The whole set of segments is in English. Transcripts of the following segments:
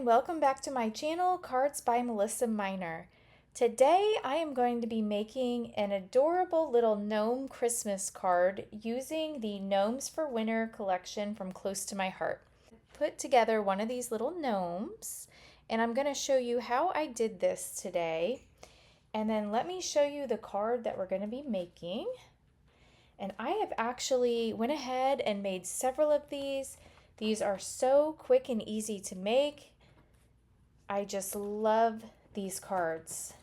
welcome back to my channel, Cards by Melissa Minor. Today I am going to be making an adorable little gnome Christmas card using the Gnomes For Winter collection from Close to My Heart. Put together one of these little gnomes, and I'm going to show you how I did this today. And then let me show you the card that we're going to be making. And I have actually went ahead and made several of these. These are so quick and easy to make. I just love these cards.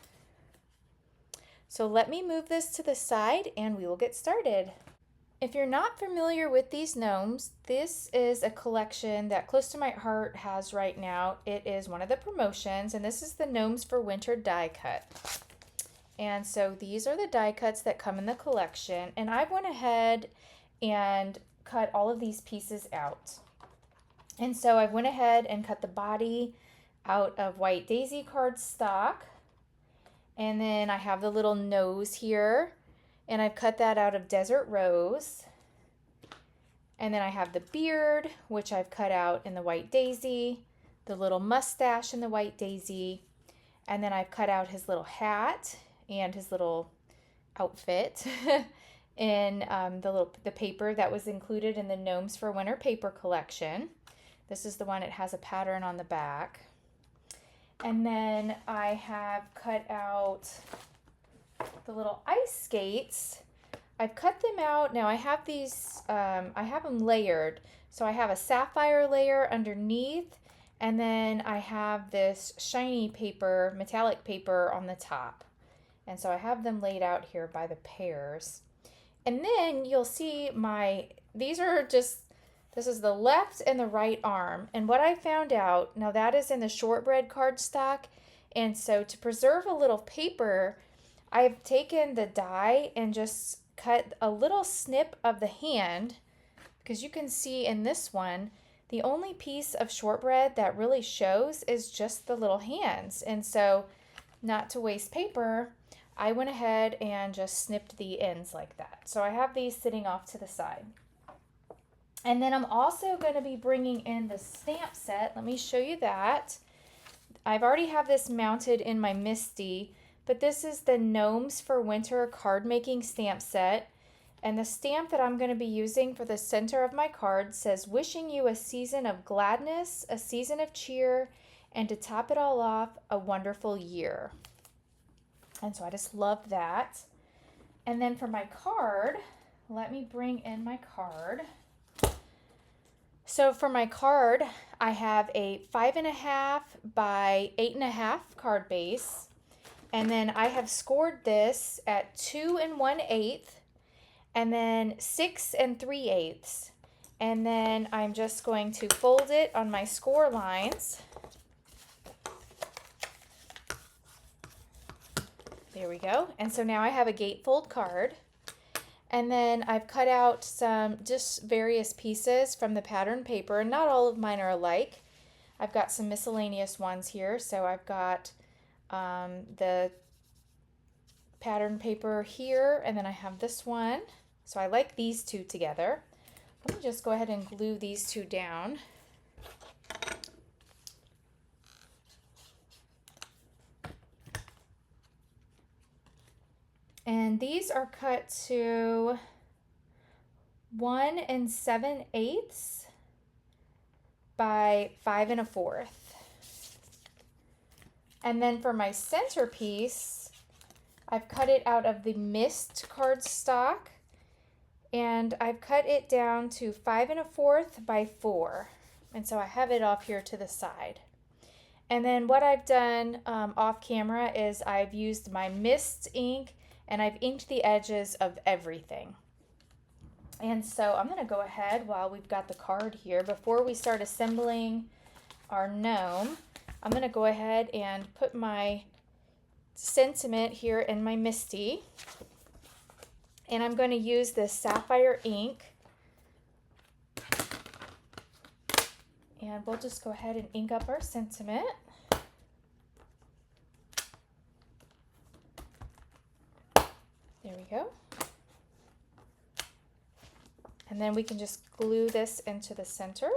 So let me move this to the side and we will get started. If you're not familiar with these gnomes, this is a collection that Close to My Heart has right now. It is one of the promotions, and this is the Gnomes for Winter die cut. And so these are the die cuts that come in the collection, and I went ahead and cut all of these pieces out. And so I went ahead and cut the body out of white daisy cardstock. And then I have the little nose here, and I've cut that out of desert rose. And then I have the beard, which I've cut out in the white daisy, the little mustache in the white daisy, and then I've cut out his little hat and his little outfit in the paper that was included in the Gnomes for Winter paper collection. This is the one, it has a pattern on the back. And then I have cut out the little ice skates. I've cut them out. Now I have these, I have them layered. So I have a sapphire layer underneath, and then I have this shiny paper, metallic paper on the top. And so I have them laid out here by the pairs. And then you'll see this is the left and the right arm. And what I found out, now that is in the shortbread cardstock. And so to preserve a little paper, I've taken the die and just cut a little snip of the hand, because you can see in this one, the only piece of shortbread that really shows is just the little hands. And so not to waste paper, I went ahead and just snipped the ends like that. So I have these sitting off to the side. And then I'm also going to be bringing in the stamp set. Let me show you that. I've already have this mounted in my Misty, but this is the Gnomes for Winter card making stamp set. And the stamp that I'm going to be using for the center of my card says, "Wishing you a season of gladness, a season of cheer, and to top it all off, a wonderful year." And so I just love that. And then for my card, let me bring in my card. So for my card, I have a 5.5 by 8.5 card base. And then I have scored this at 2 1/8 and then 6 3/8. And then I'm just going to fold it on my score lines. There we go. And so now I have a gatefold card. And then I've cut out some just various pieces from the pattern paper, and not all of mine are alike. I've got some miscellaneous ones here. So I've got the pattern paper here, and then I have this one. So I like these two together. Let me just go ahead and glue these two down. And these are cut to 1 7/8 by 5 1/4. And then for my centerpiece, I've cut it out of the mist cardstock, and I've cut it down to 5 1/4 by 4. And so I have it off here to the side. And then what I've done off camera is I've used my mist ink, and I've inked the edges of everything. And so I'm going to go ahead while we've got the card here, before we start assembling our gnome, I'm going to go ahead and put my sentiment here in my Misty. And I'm going to use this sapphire ink. And we'll just go ahead and ink up our sentiment. There we go. And then we can just glue this into the center.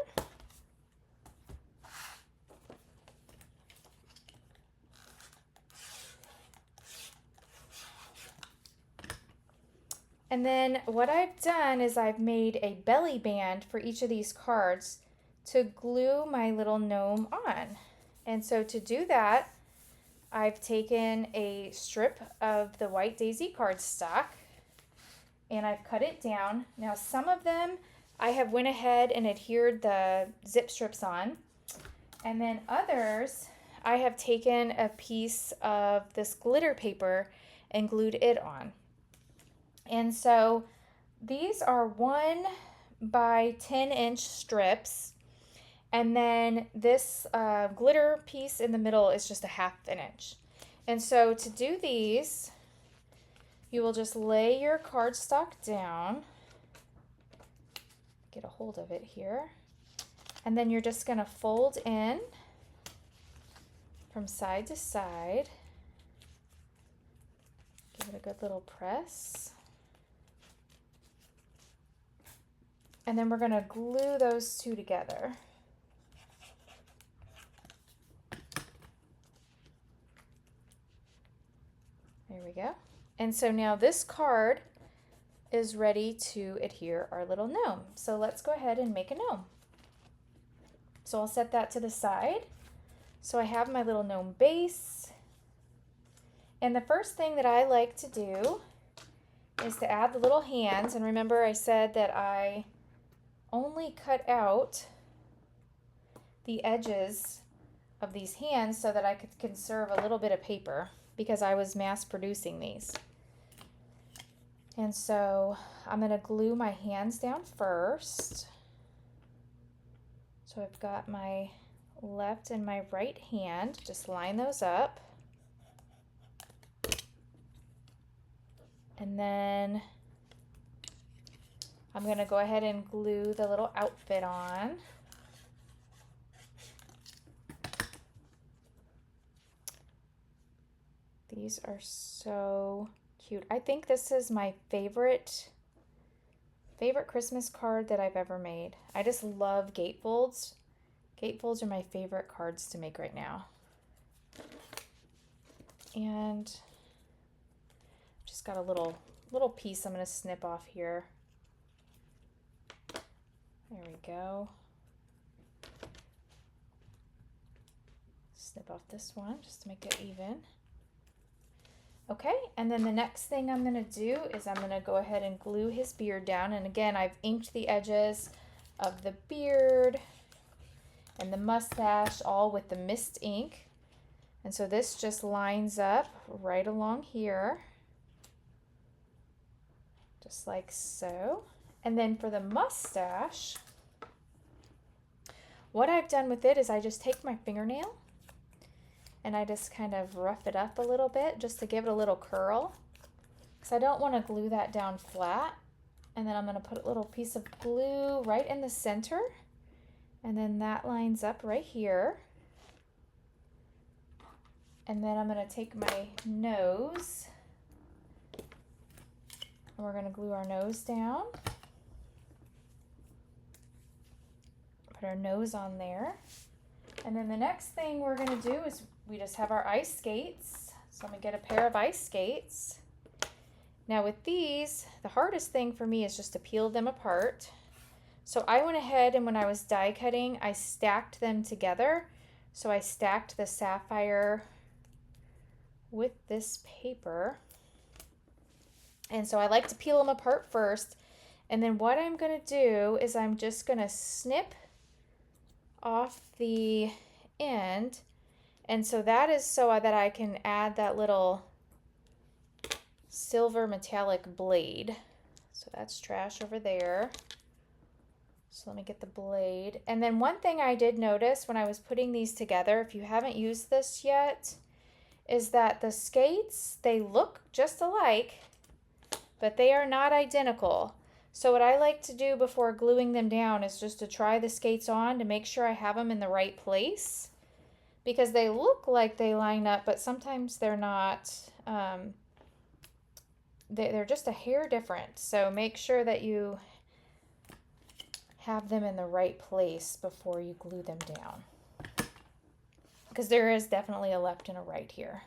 And then what I've done is I've made a belly band for each of these cards to glue my little gnome on. And so to do that, I've taken a strip of the white daisy cardstock and I've cut it down. Now some of them I have went ahead and adhered the zip strips on. And then others, I have taken a piece of this glitter paper and glued it on. And so these are 1 by 10-inch strips. And then this glitter piece in the middle is just a 1/2 inch. And so to do these, you will just lay your cardstock down. Get a hold of it here. And then you're just going to fold in from side to side. Give it a good little press. And then we're going to glue those two together. There we go. And so now this card is ready to adhere our little gnome. So let's go ahead and make a gnome. So I'll set that to the side. So I have my little gnome base. And the first thing that I like to do is to add the little hands. And remember I said that I only cut out the edges of these hands so that I could conserve a little bit of paper because I was mass producing these. And so I'm going to glue my hands down first. So I've got my left and my right hand, just line those up. And then I'm going to go ahead and glue the little outfit on. These are so cute. I think this is my favorite Christmas card that I've ever made. I just love gatefolds. Gatefolds are my favorite cards to make right now. And just got a little piece I'm going to snip off here. There we go. Snip off this one just to make it even. Okay, and then the next thing I'm going to do is I'm going to go ahead and glue his beard down. And again, I've inked the edges of the beard and the mustache all with the mist ink. And so this just lines up right along here, just like so. And then for the mustache, what I've done with it is I just take my fingernail and I just kind of rough it up a little bit just to give it a little curl, because I don't want to glue that down flat. And then I'm going to put a little piece of glue right in the center, and then that lines up right here. And then I'm going to take my nose and we're going to glue our nose down. Put our nose on there. And then the next thing we're going to do is we just have our ice skates. So I'm going to get a pair of ice skates. Now with these, the hardest thing for me is just to peel them apart. So I went ahead and when I was die cutting, I stacked them together. So I stacked the sapphire with this paper. And so I like to peel them apart first. And then what I'm going to do is I'm just going to snip off the end. And so that is so that I can add that little silver metallic blade. So that's trash over there. So let me get the blade. And then one thing I did notice when I was putting these together, if you haven't used this yet, is that the skates, they look just alike, but they are not identical. So what I like to do before gluing them down is just to try the skates on to make sure I have them in the right place, because they look like they line up, but sometimes they're not. They're just a hair different. So make sure that you have them in the right place before you glue them down, because there is definitely a left and a right here.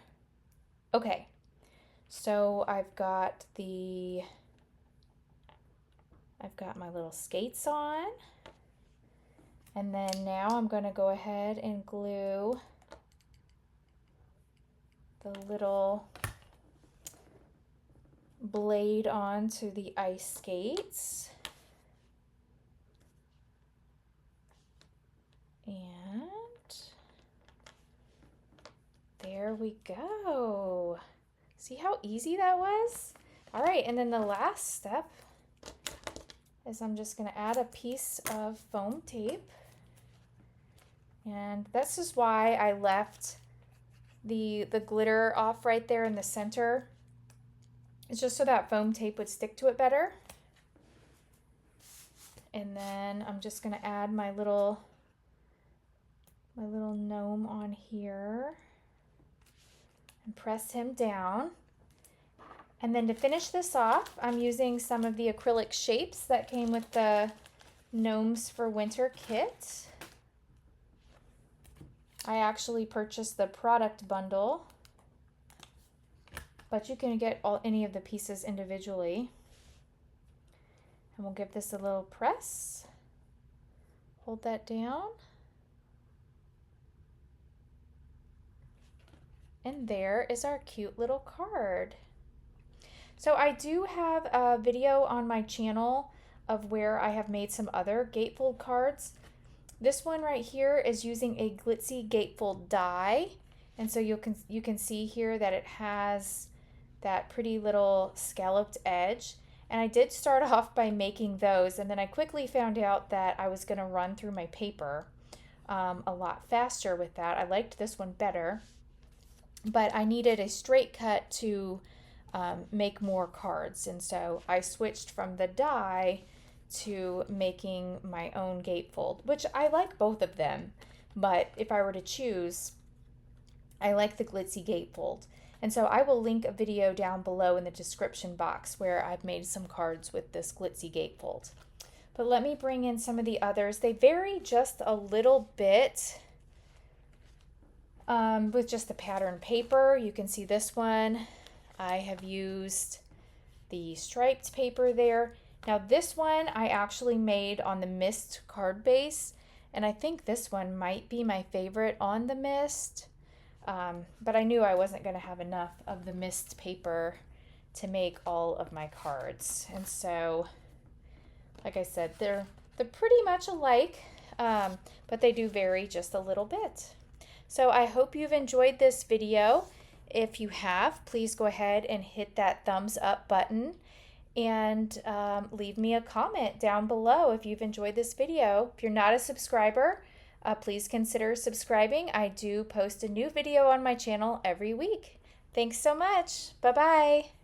Okay, so I've got the I've got my little skates on. And then now I'm going to go ahead and glue the little blade onto the ice skates. And there we go. See how easy that was? All right, and then the last step is I'm just going to add a piece of foam tape. And this is why I left the glitter off right there in the center. It's just so that foam tape would stick to it better. And then I'm just going to add my little gnome on here and press him down. And then to finish this off, I'm using some of the acrylic shapes that came with the Gnomes for Winter kit. I actually purchased the product bundle, but you can get any of the pieces individually. And we'll give this a little press. Hold that down. And there is our cute little card. So I do have a video on my channel of where I have made some other Gatefold cards. This one right here is using a Glitzy Gatefold die. And so you can see here that it has that pretty little scalloped edge. And I did start off by making those, and then I quickly found out that I was going to run through my paper a lot faster with that. I liked this one better, but I needed a straight cut to make more cards, and so I switched from the die to making my own gatefold, which I like both of them, but if I were to choose, I like the Glitzy Gatefold. And so I will link a video down below in the description box where I've made some cards with this Glitzy Gatefold. But let me bring in some of the others. They vary just a little bit with just the pattern paper. You can see this one. I have used the striped paper there. Now this one I actually made on the mist card base, and I think this one might be my favorite on the mist. But I knew I wasn't going to have enough of the mist paper to make all of my cards. And so, like I said, they're pretty much alike, but they do vary just a little bit. So I hope you've enjoyed this video. If you have, please go ahead and hit that thumbs up button and leave me a comment down below if you've enjoyed this video. If you're not a subscriber, please consider subscribing. I do post a new video on my channel every week. Thanks so much. Bye-bye.